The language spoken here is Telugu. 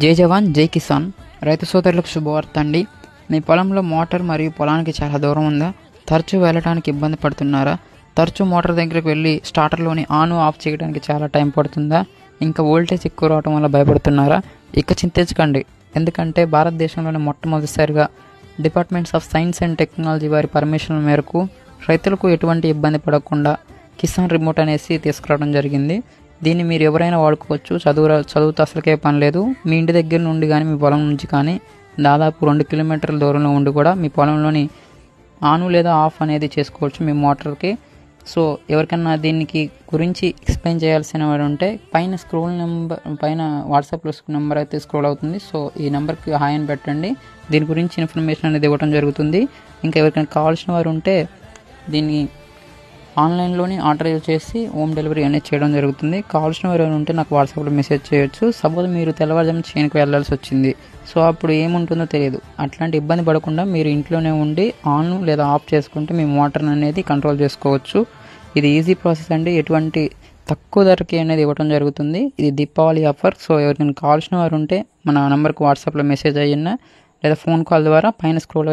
జై జవాన్ జై కిసాన్ రైతు సోదరులకు శుభవార్త అండి. మీ పొలంలో మోటార్ మరియు పొలానికి చాలా దూరం ఉందా? తరచూ వెళ్ళడానికి ఇబ్బంది పడుతున్నారా? తరచూ మోటార్ దగ్గరికి వెళ్ళి స్టార్టర్లోని ఆన్ ఆఫ్ చేయడానికి చాలా టైం పడుతుందా? ఇంకా వోల్టేజ్ ఎక్కువ రావడం వల్ల భయపడుతున్నారా? ఇక చింతించకండి, ఎందుకంటే భారతదేశంలోని మొట్టమొదటిసారిగా departments of science and technology వారి పర్మిషన్ మేరకు రైతులకు ఎటువంటి ఇబ్బంది పడకుండా కిసాన్ రిమోట్ అనేసి తీసుకురావడం జరిగింది. దీన్ని మీరు ఎవరైనా వాడుకోవచ్చు. చదువుతో అసలుకే పని లేదు. మీ ఇంటి దగ్గర నుండి కానీ మీ పొలం నుంచి కానీ దాదాపు 2 కిలోమీటర్ల దూరంలో ఉండి కూడా మీ పొలంలోని ఆన్ లేదా ఆఫ్ అనేది చేసుకోవచ్చు మీ మోటార్కి. సో ఎవరికన్నా దీనికి గురించి ఎక్స్ప్లెయిన్ చేయాల్సిన వారు ఉంటే పైన వాట్సాప్లో నెంబర్ అయితే స్క్రోల్ అవుతుంది. సో ఈ నెంబర్కి హాయ్ అని పెట్టండి. దీని గురించి ఇన్ఫర్మేషన్ అనేది ఇవ్వడం జరుగుతుంది. ఇంకా ఎవరికైనా కావాల్సిన వారు ఉంటే దీన్ని ఆన్లైన్లోని ఆర్డర్ చేసి హోమ్ డెలివరీ అనేది చేయడం జరుగుతుంది. కావాల్సిన వారు ఉంటే నాకు వాట్సాప్లో మెసేజ్ చేయొచ్చు. సపోజ్ మీరు తెల్లవారుజామున చేనుకు వెళ్ళాల్సి వచ్చింది, సో అప్పుడు ఏముంటుందో తెలియదు. అట్లాంటి ఇబ్బంది పడకుండా మీరు ఇంట్లోనే ఉండి ఆన్ లేదా ఆఫ్ చేసుకుంటే మీ మోటార్ అనేది కంట్రోల్ చేసుకోవచ్చు. ఇది ఈజీ ప్రాసెస్ అండి. ఎటువంటి తక్కువ ధరకి అనేది ఇవ్వడం జరుగుతుంది. ఇది దీపావళి ఆఫర్. సో ఎవరికైనా కావాల్సిన వారు ఉంటే మన నెంబర్కి వాట్సాప్లో మెసేజ్ అయ్యినా లేదా ఫోన్ కాల్ ద్వారా పైన స్క్రోల్